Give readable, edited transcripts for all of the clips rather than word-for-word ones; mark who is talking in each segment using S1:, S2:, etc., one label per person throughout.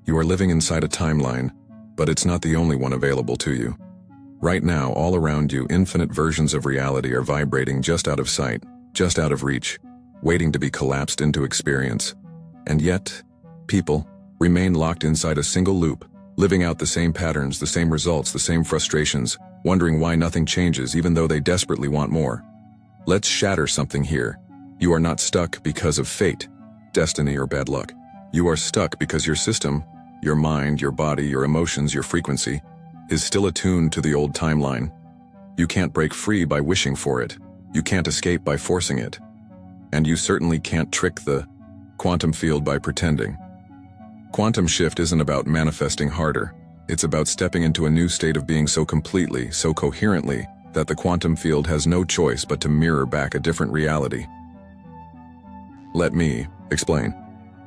S1: You are living inside a timeline, but it's not the only one available to you. Right now, all around you, infinite versions of reality are vibrating just out of sight, just out of reach, waiting to be collapsed into experience. And yet, people remain locked inside a single loop, living out the same patterns, the same results, the same frustrations, wondering why nothing changes even though they desperately want more. Let's shatter something here. You are not stuck because of fate, destiny, or bad luck. You are stuck because your system, your mind, your body, your emotions, your frequency, is still attuned to the old timeline. You can't break free by wishing for it. You can't escape by forcing it. And you certainly can't trick the quantum field by pretending. Quantum shift isn't about manifesting harder. It's about stepping into a new state of being so completely, so coherently, that the quantum field has no choice but to mirror back a different reality. Let me explain.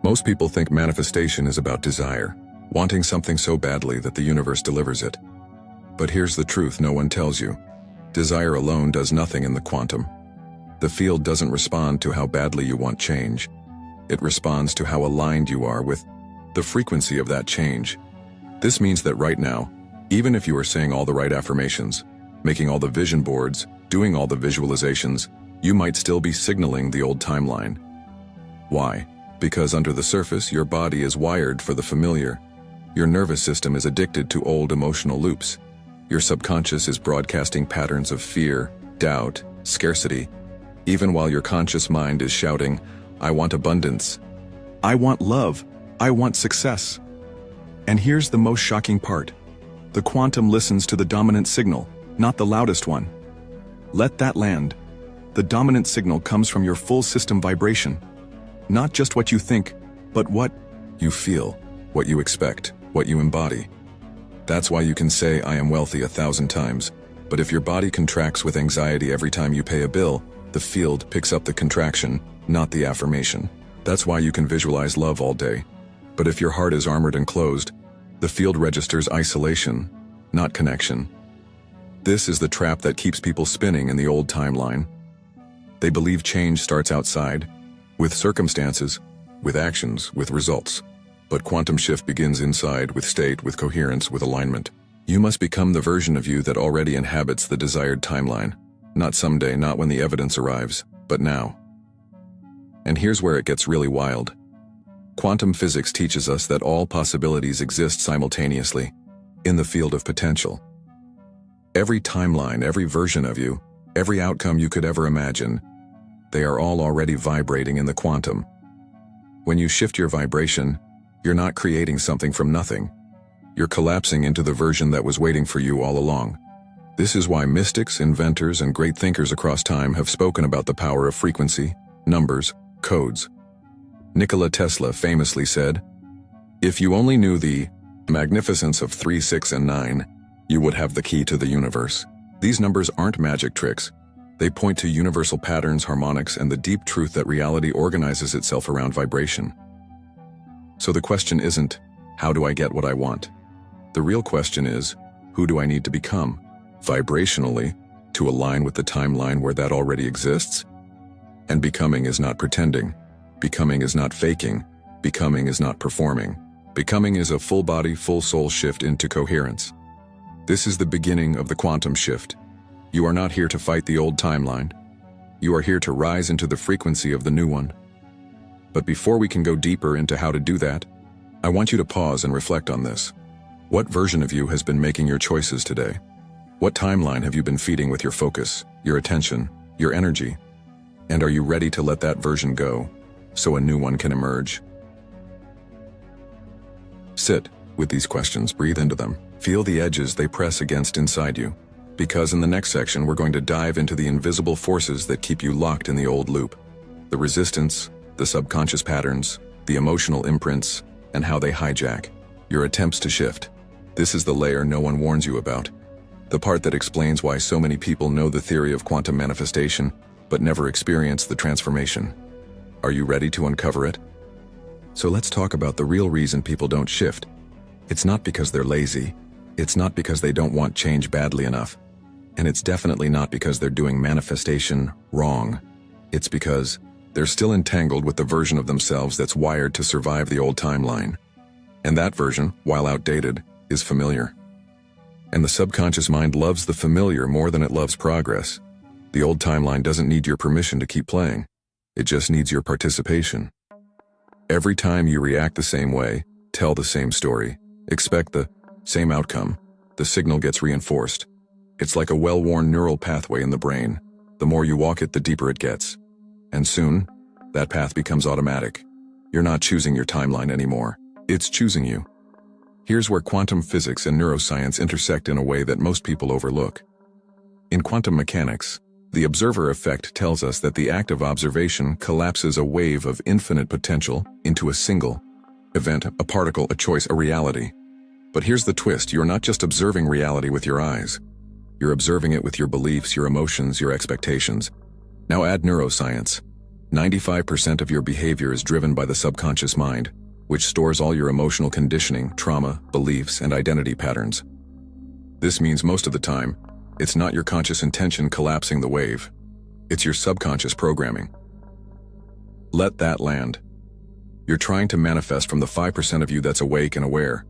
S1: Most people think manifestation is about desire, wanting something so badly that the universe delivers it. But here's the truth no one tells you. Desire alone does nothing in the quantum. The field doesn't respond to how badly you want change. It responds to how aligned you are with the frequency of that change. This means that right now, even if you are saying all the right affirmations, making all the vision boards, doing all the visualizations, you might still be signaling the old timeline. Why? Because under the surface, your body is wired for the familiar. Your nervous system is addicted to old emotional loops. Your subconscious is broadcasting patterns of fear, doubt, scarcity, even while your conscious mind is shouting, I want abundance. I want love. I want success. And here's the most shocking part. The quantum listens to the dominant signal, not the loudest one. Let that land. The dominant signal comes from your full system vibration. Not just what you think, but what you feel, what you expect, what you embody. That's why you can say, I am wealthy 1,000 times, but if your body contracts with anxiety every time you pay a bill, the field picks up the contraction, not the affirmation. That's why you can visualize love all day. But if your heart is armored and closed, the field registers isolation, not connection. This is the trap that keeps people spinning in the old timeline. They believe change starts outside, with circumstances, with actions, with results. But quantum shift begins inside, with state, with coherence, with alignment. You must become the version of you that already inhabits the desired timeline. Not someday, not when the evidence arrives, but now. And here's where it gets really wild. Quantum physics teaches us that all possibilities exist simultaneously, in the field of potential. Every timeline, every version of you, every outcome you could ever imagine, they are all already vibrating in the quantum. When you shift your vibration, you're not creating something from nothing. You're collapsing into the version that was waiting for you all along. This is why mystics, inventors, and great thinkers across time have spoken about the power of frequency, numbers, codes. Nikola Tesla famously said, "If you only knew the magnificence of 3, 6, and 9, you would have the key to the universe." These numbers aren't magic tricks. They point to universal patterns, harmonics, and the deep truth that reality organizes itself around vibration. So the question isn't, how do I get what I want? The real question is, who do I need to become, vibrationally, to align with the timeline where that already exists? And becoming is not pretending. Becoming is not faking. Becoming is not performing. Becoming is a full body, full soul shift into coherence. This is the beginning of the quantum shift. You are not here to fight the old timeline. You are here to rise into the frequency of the new one. But before we can go deeper into how to do that, I want you to pause and reflect on this. What version of you has been making your choices today? What timeline have you been feeding with your focus, your attention, your energy? And are you ready to let that version go, so a new one can emerge? Sit with these questions, breathe into them. Feel the edges they press against inside you. Because in the next section, we're going to dive into the invisible forces that keep you locked in the old loop. The resistance, the subconscious patterns, the emotional imprints, and how they hijack your attempts to shift. This is the layer no one warns you about. The part that explains why so many people know the theory of quantum manifestation, but never experience the transformation. Are you ready to uncover it? So let's talk about the real reason people don't shift. It's not because they're lazy. It's not because they don't want change badly enough. And it's definitely not because they're doing manifestation wrong. It's because they're still entangled with the version of themselves that's wired to survive the old timeline. And that version, while outdated, is familiar. And the subconscious mind loves the familiar more than it loves progress. The old timeline doesn't need your permission to keep playing. It just needs your participation. Every time you react the same way, tell the same story, expect the same outcome, the signal gets reinforced. It's like a well-worn neural pathway in the brain. The more you walk it, the deeper it gets. And soon, that path becomes automatic. You're not choosing your timeline anymore. It's choosing you. Here's where quantum physics and neuroscience intersect in a way that most people overlook. In quantum mechanics, the observer effect tells us that the act of observation collapses a wave of infinite potential into a single event, a particle, a choice, a reality. But here's the twist: you're not just observing reality with your eyes. You're observing it with your beliefs, your emotions, your expectations. Now add neuroscience. 95% of your behavior is driven by the subconscious mind, which stores all your emotional conditioning, trauma, beliefs, and identity patterns. This means most of the time, it's not your conscious intention collapsing the wave. It's your subconscious programming. Let that land. You're trying to manifest from the 5% of you that's awake and aware,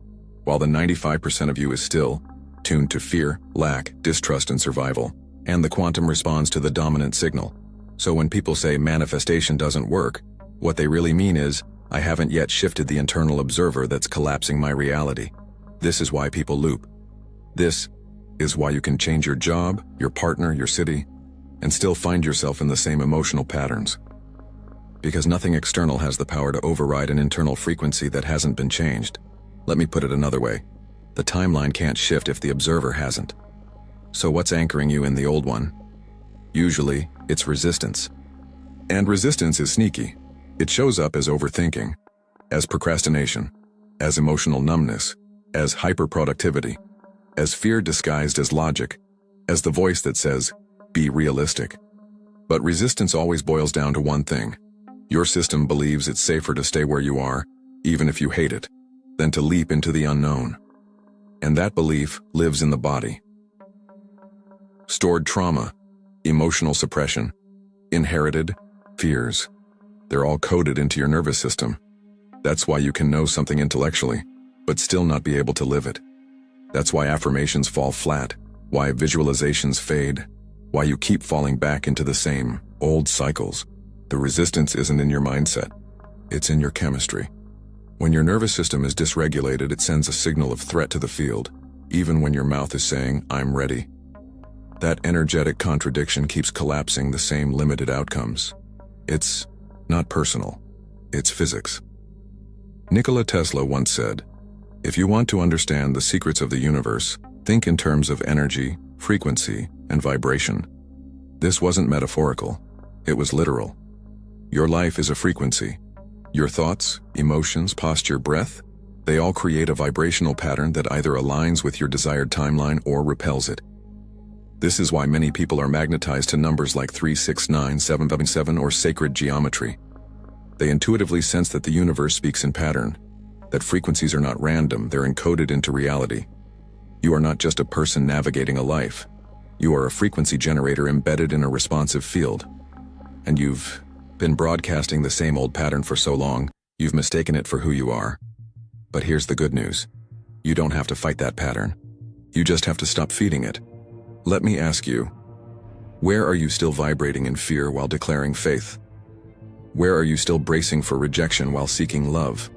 S1: while the 95% of you is still tuned to fear, lack, distrust, and survival, and the quantum responds to the dominant signal. So when people say manifestation doesn't work, what they really mean is, I haven't yet shifted the internal observer that's collapsing my reality. This is why people loop. This is why you can change your job, your partner, your city, and still find yourself in the same emotional patterns. Because nothing external has the power to override an internal frequency that hasn't been changed. Let me put it another way. The timeline can't shift if the observer hasn't. So what's anchoring you in the old one? Usually, it's resistance. And resistance is sneaky. It shows up as overthinking, as procrastination, as emotional numbness, as hyperproductivity, as fear disguised as logic, as the voice that says, be realistic. But resistance always boils down to one thing. Your system believes it's safer to stay where you are, even if you hate it, than to leap into the unknown. And that belief lives in the body. Stored trauma, emotional suppression, inherited fears. They're all coded into your nervous system. That's why you can know something intellectually, but still not be able to live it. That's why affirmations fall flat, why visualizations fade, why you keep falling back into the same old cycles. The resistance isn't in your mindset. It's in your chemistry. When your nervous system is dysregulated, it sends a signal of threat to the field, even when your mouth is saying, I'm ready. That energetic contradiction keeps collapsing the same limited outcomes. It's not personal. It's physics. Nikola Tesla once said, if you want to understand the secrets of the universe, think in terms of energy, frequency, and vibration. This wasn't metaphorical. It was literal. Your life is a frequency. Your thoughts, emotions, posture, breath, they all create a vibrational pattern that either aligns with your desired timeline or repels it. This is why many people are magnetized to numbers like 3, 6, 9, 7, 7, or sacred geometry. They intuitively sense that the universe speaks in pattern, that frequencies are not random, they're encoded into reality. You are not just a person navigating a life. You are a frequency generator embedded in a responsive field. And you've been broadcasting the same old pattern for so long, you've mistaken it for who you are. But here's the good news. You don't have to fight that pattern. You just have to stop feeding it. Let me ask you, where are you still vibrating in fear while declaring faith? Where are you still bracing for rejection while seeking love?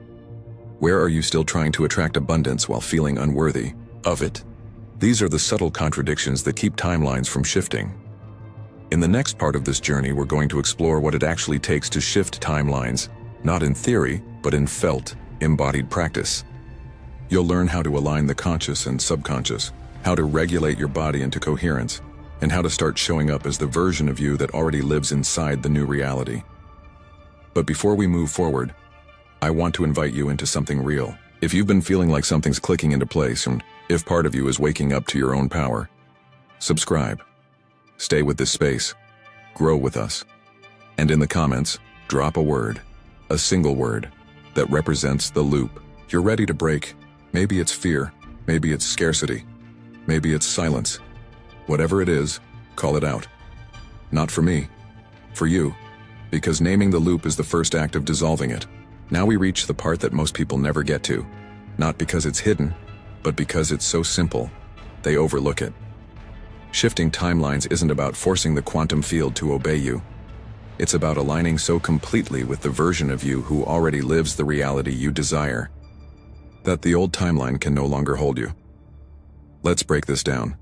S1: Where are you still trying to attract abundance while feeling unworthy of it? These are the subtle contradictions that keep timelines from shifting. In the next part of this journey, we're going to explore what it actually takes to shift timelines, not in theory, but in felt, embodied practice. You'll learn how to align the conscious and subconscious, how to regulate your body into coherence, and how to start showing up as the version of you that already lives inside the new reality. But before we move forward, I want to invite you into something real. If you've been feeling like something's clicking into place, and if part of you is waking up to your own power, subscribe. Stay with this space. Grow with us. And in the comments, drop a word, a single word, that represents the loop you're ready to break. Maybe it's fear, maybe it's scarcity, maybe it's silence. Whatever it is, call it out. Not for me, for you, because naming the loop is the first act of dissolving it. Now we reach the part that most people never get to. Not because it's hidden, but because it's so simple, they overlook it. Shifting timelines isn't about forcing the quantum field to obey you. It's about aligning so completely with the version of you who already lives the reality you desire, that the old timeline can no longer hold you. Let's break this down.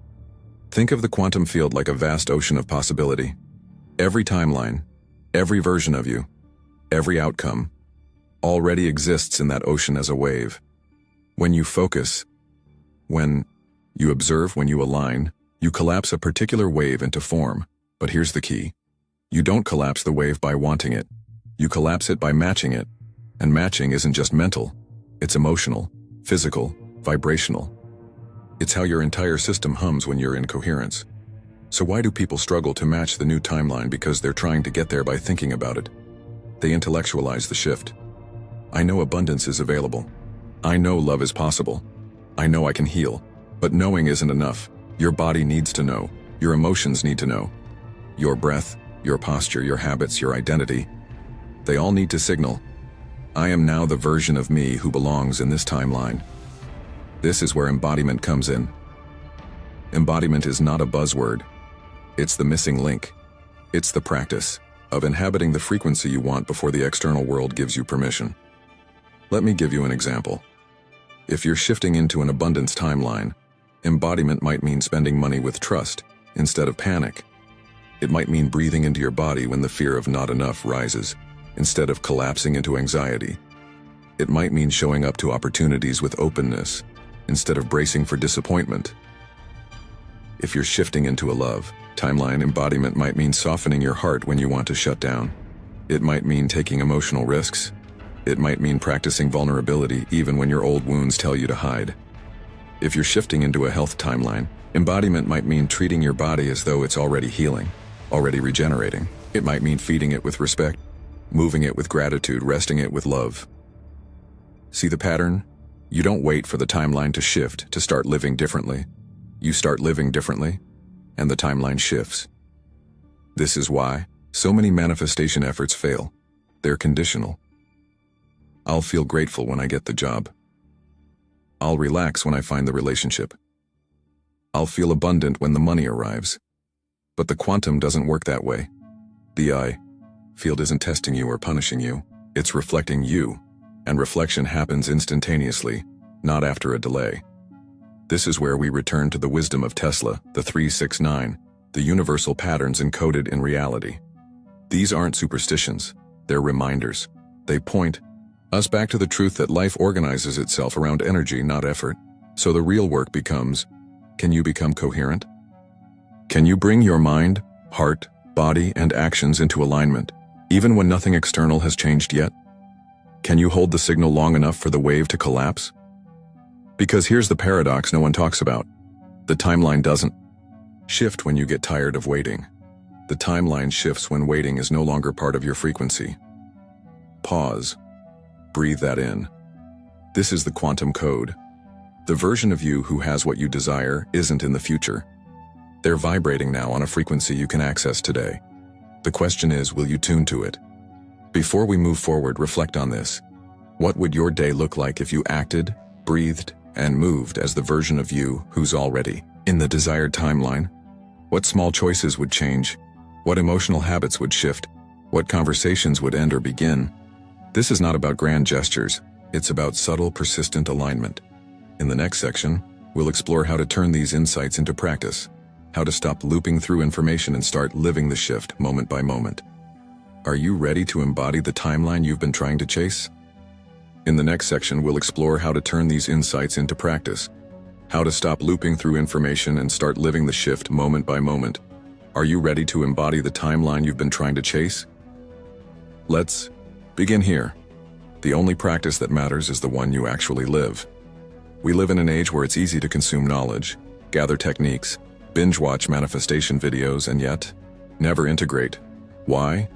S1: Think of the quantum field like a vast ocean of possibility. Every timeline, every version of you, every outcome, already exists in that ocean as a wave. When you focus, when you observe, when you align, you collapse a particular wave into form. But here's the key. You don't collapse the wave by wanting it. You collapse it by matching it. And matching isn't just mental. It's emotional, physical, vibrational. It's how your entire system hums when you're in coherence. So why do people struggle to match the new timeline? Because they're trying to get there by thinking about it. They intellectualize the shift. I know abundance is available. I know love is possible. I know I can heal. But knowing isn't enough. Your body needs to know. Your emotions need to know. Your breath, your posture, your habits, your identity. They all need to signal. I am now the version of me who belongs in this timeline. This is where embodiment comes in. Embodiment is not a buzzword. It's the missing link. It's the practice of inhabiting the frequency you want before the external world gives you permission. Let me give you an example. If you're shifting into an abundance timeline, embodiment might mean spending money with trust instead of panic. It might mean breathing into your body when the fear of not enough rises, instead of collapsing into anxiety. It might mean showing up to opportunities with openness, instead of bracing for disappointment. If you're shifting into a love timeline, embodiment might mean softening your heart when you want to shut down. It might mean taking emotional risks. It might mean practicing vulnerability even when your old wounds tell you to hide. If you're shifting into a health timeline, embodiment might mean treating your body as though it's already healing, already regenerating. It might mean feeding it with respect, moving it with gratitude, resting it with love. See the pattern? You don't wait for the timeline to shift to start living differently. You start living differently, and the timeline shifts. This is why so many manifestation efforts fail. They're conditional. I'll feel grateful when I get the job. I'll relax when I find the relationship. I'll feel abundant when the money arrives. But the quantum doesn't work that way. The I field isn't testing you or punishing you. It's reflecting you, and reflection happens instantaneously, not after a delay. This is where we return to the wisdom of Tesla, the 369, the universal patterns encoded in reality. These aren't superstitions, they're reminders. They point us back to the truth that life organizes itself around energy, not effort. So the real work becomes, can you become coherent? Can you bring your mind, heart, body, and actions into alignment, even when nothing external has changed yet? Can you hold the signal long enough for the wave to collapse? Because here's the paradox no one talks about. The timeline doesn't shift when you get tired of waiting. The timeline shifts when waiting is no longer part of your frequency. Pause. Breathe that in. This is the quantum code. The version of you who has what you desire isn't in the future. They're vibrating now on a frequency you can access today. The question is, will you tune to it? Before we move forward, reflect on this. What would your day look like if you acted, breathed, and moved as the version of you who's already in the desired timeline? What small choices would change? What emotional habits would shift? What conversations would end or begin? This is not about grand gestures. It's about subtle, persistent alignment. In the next section, we'll explore how to turn these insights into practice, how to stop looping through information and start living the shift moment by moment. Are you ready to embody the timeline you've been trying to chase? In the next section, we'll explore how to turn these insights into practice, how to stop looping through information and start living the shift moment by moment. Are you ready to embody the timeline you've been trying to chase? Let's begin here. The only practice that matters is the one you actually live. We live in an age where it's easy to consume knowledge, gather techniques, binge-watch manifestation videos, and yet never integrate. Why?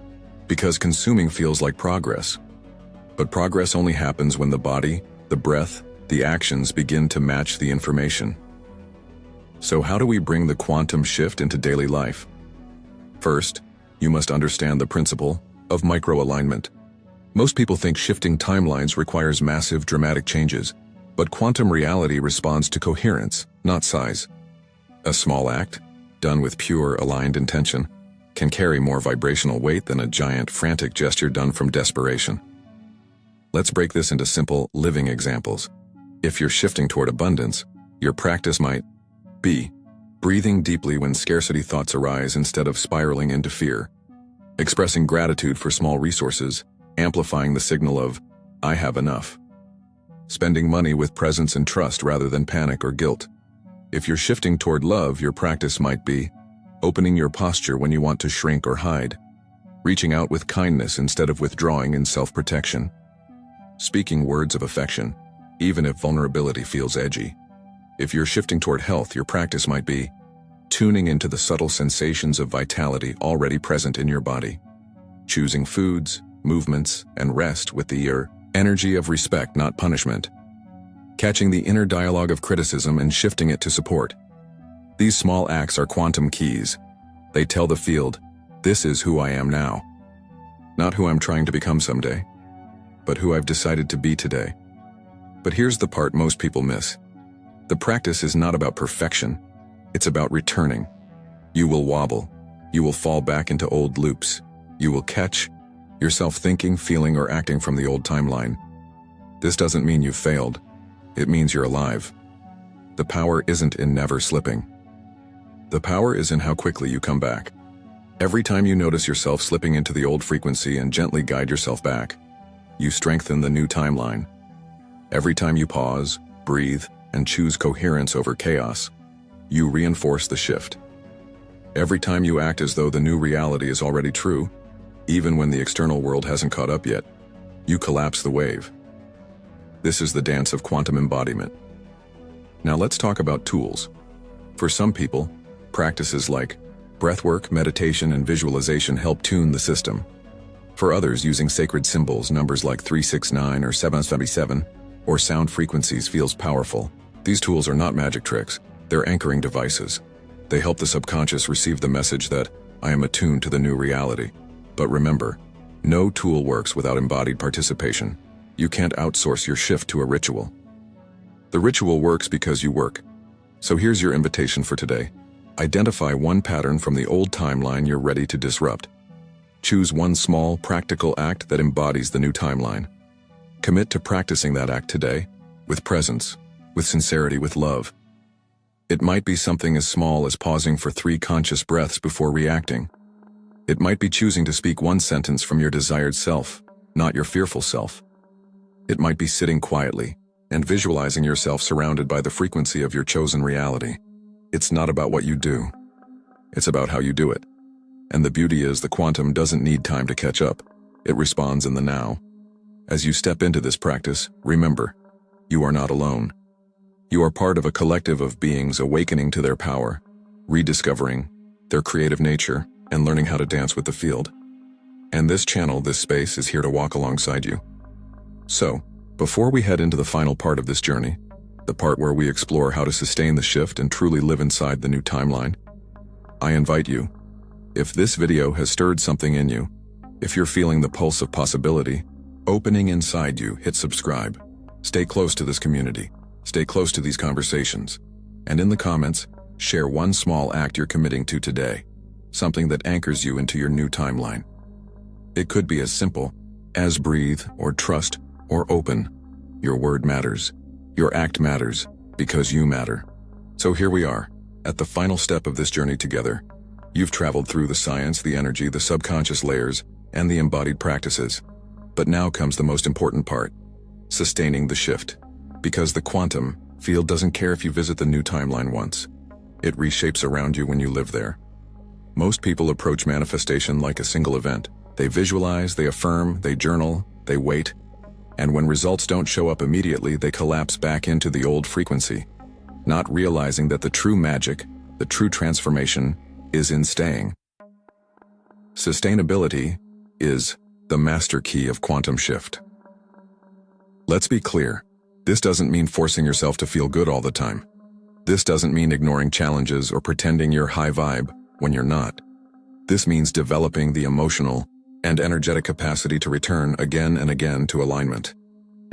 S1: Because consuming feels like progress. But progress only happens when the body, the breath, the actions begin to match the information. So how do we bring the quantum shift into daily life? First, you must understand the principle of micro-alignment. Most people think shifting timelines requires massive, dramatic changes, But quantum reality responds to coherence, not size. A small act, done with pure, aligned intention, can carry more vibrational weight than a giant, frantic gesture done from desperation. Let's break this into simple, living examples. If you're shifting toward abundance, your practice might be breathing deeply when scarcity thoughts arise instead of spiraling into fear, expressing gratitude for small resources, amplifying the signal of, I have enough, spending money with presence and trust rather than panic or guilt. If you're shifting toward love, your practice might be opening your posture when you want to shrink or hide, reaching out with kindness instead of withdrawing in self-protection, speaking words of affection, even if vulnerability feels edgy. If you're shifting toward health, your practice might be tuning into the subtle sensations of vitality already present in your body, choosing foods, movements, and rest with the energy of respect, not punishment, catching the inner dialogue of criticism and shifting it to support. These small acts are quantum keys. They tell the field, this is who I am now. Not who I'm trying to become someday, but who I've decided to be today. But here's the part most people miss. The practice is not about perfection. It's about returning. You will wobble. You will fall back into old loops. You will catch yourself thinking, feeling, or acting from the old timeline. This doesn't mean you've failed. It means you're alive. The power isn't in never slipping. The power is in how quickly you come back. Every time you notice yourself slipping into the old frequency and gently guide yourself back, you strengthen the new timeline. Every time you pause, breathe, and choose coherence over chaos, you reinforce the shift. Every time you act as though the new reality is already true, even when the external world hasn't caught up yet, you collapse the wave. This is the dance of quantum embodiment. Now let's talk about tools. For some people, practices like breathwork, meditation, and visualization help tune the system. For others, using sacred symbols, numbers like 369 or 777, or sound frequencies feels powerful. These tools are not magic tricks, they're anchoring devices. They help the subconscious receive the message that I am attuned to the new reality. But remember, no tool works without embodied participation. You can't outsource your shift to a ritual. The ritual works because you work. So here's your invitation for today. Identify one pattern from the old timeline you're ready to disrupt. Choose one small, practical act that embodies the new timeline. Commit to practicing that act today, with presence, with sincerity, with love. It might be something as small as pausing for 3 conscious breaths before reacting. It might be choosing to speak one sentence from your desired self, not your fearful self. It might be sitting quietly and visualizing yourself surrounded by the frequency of your chosen reality. It's not about what you do. It's about how you do it. And the beauty is the quantum doesn't need time to catch up. It responds in the now. As you step into this practice, remember, you are not alone. You are part of a collective of beings awakening to their power, rediscovering their creative nature, and learning how to dance with the field. And this channel, this space, is here to walk alongside you. So, before we head into the final part of this journey, the part where we explore how to sustain the shift and truly live inside the new timeline, I invite you, if this video has stirred something in you, if you're feeling the pulse of possibility opening inside you, hit subscribe. Stay close to this community. Stay close to these conversations. And in the comments, share one small act you're committing to today, something that anchors you into your new timeline. It could be as simple as breathe, or trust, or open. Your word matters. Your act matters, because you matter. So here we are, at the final step of this journey together. You've traveled through the science, the energy, the subconscious layers, and the embodied practices. But now comes the most important part, sustaining the shift. Because the quantum field doesn't care if you visit the new timeline once. It reshapes around you when you live there. Most people approach manifestation like a single event. They visualize, they affirm, they journal, they wait. And when results don't show up immediately, they collapse back into the old frequency, not realizing that the true magic, the true transformation, is in staying. Sustainability is the master key of quantum shift. Let's be clear, this doesn't mean forcing yourself to feel good all the time. This doesn't mean ignoring challenges or pretending you're high vibe when you're not. This means developing the emotional and energetic capacity to return again and again to alignment.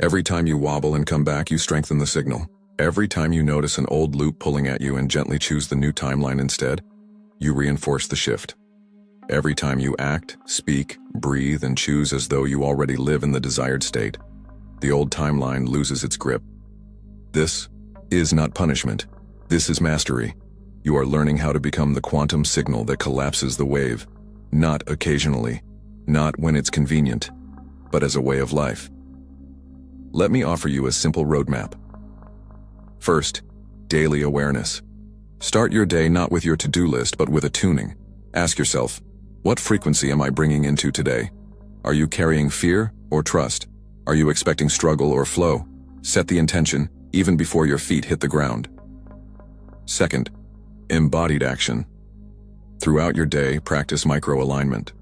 S1: Every time you wobble and come back, you strengthen the signal. Every time you notice an old loop pulling at you and gently choose the new timeline instead, you reinforce the shift. Every time you act, speak, breathe, and choose as though you already live in the desired state, the old timeline loses its grip. This is not punishment. This is mastery. You are learning how to become the quantum signal that collapses the wave, not occasionally, not when it's convenient, but as a way of life. Let me offer you a simple roadmap. First, daily awareness. Start your day not with your to-do list, but with a tuning. Ask yourself, what frequency am I bringing into today? Are you carrying fear or trust? Are you expecting struggle or flow? Set the intention, even before your feet hit the ground. Second, embodied action. Throughout your day, practice micro-alignment.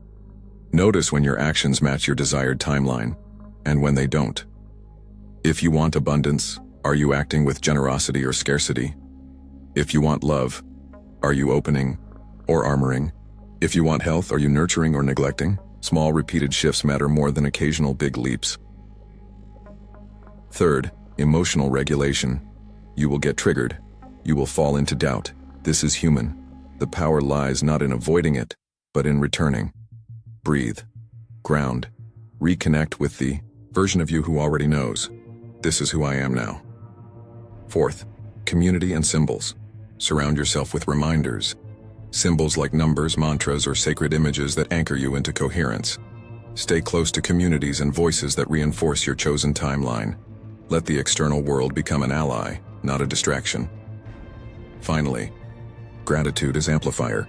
S1: Notice when your actions match your desired timeline, and when they don't. If you want abundance, are you acting with generosity or scarcity? If you want love, are you opening or armoring? If you want health, are you nurturing or neglecting? Small repeated shifts matter more than occasional big leaps. Third, emotional regulation. You will get triggered. You will fall into doubt. This is human. The power lies not in avoiding it, but in returning. Breathe. Ground. Reconnect with the version of you who already knows. This is who I am now. Fourth, community and symbols. Surround yourself with reminders. Symbols like numbers, mantras, or sacred images that anchor you into coherence. Stay close to communities and voices that reinforce your chosen timeline. Let the external world become an ally, not a distraction. Finally, gratitude is amplifier.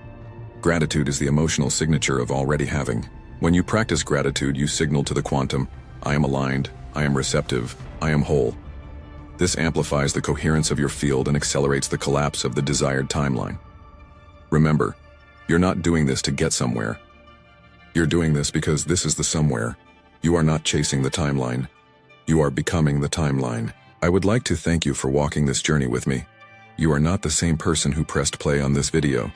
S1: Gratitude is the emotional signature of already having. When you practice gratitude, you signal to the quantum, I am aligned, I am receptive, I am whole. This amplifies the coherence of your field and accelerates the collapse of the desired timeline. Remember, you're not doing this to get somewhere. You're doing this because this is the somewhere. You are not chasing the timeline. You are becoming the timeline. I would like to thank you for walking this journey with me. You are not the same person who pressed play on this video.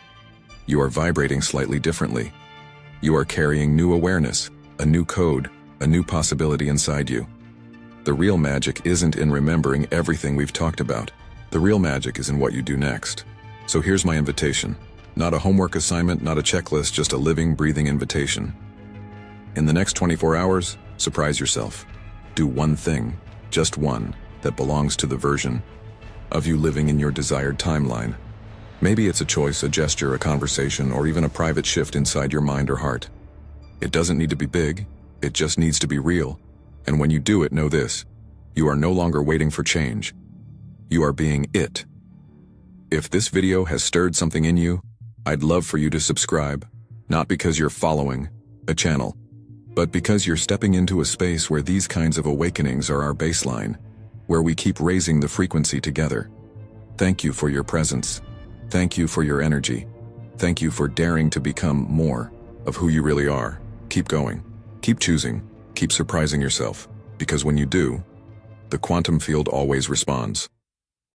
S1: You are vibrating slightly differently. You are carrying new awareness, a new code, a new possibility inside you. The real magic isn't in remembering everything we've talked about. The real magic is in what you do next. So here's my invitation. Not a homework assignment, not a checklist, just a living, breathing invitation. In the next 24 hours, surprise yourself. Do one thing, just one, that belongs to the version of you living in your desired timeline. Maybe it's a choice, a gesture, a conversation, or even a private shift inside your mind or heart. It doesn't need to be big, it just needs to be real. And when you do it, know this: you are no longer waiting for change. You are being it. If this video has stirred something in you, I'd love for you to subscribe, not because you're following a channel, but because you're stepping into a space where these kinds of awakenings are our baseline, where we keep raising the frequency together. Thank you for your presence. Thank you for your energy. Thank you for daring to become more of who you really are. Keep going. Keep choosing. Keep surprising yourself. Because when you do, the quantum field always responds.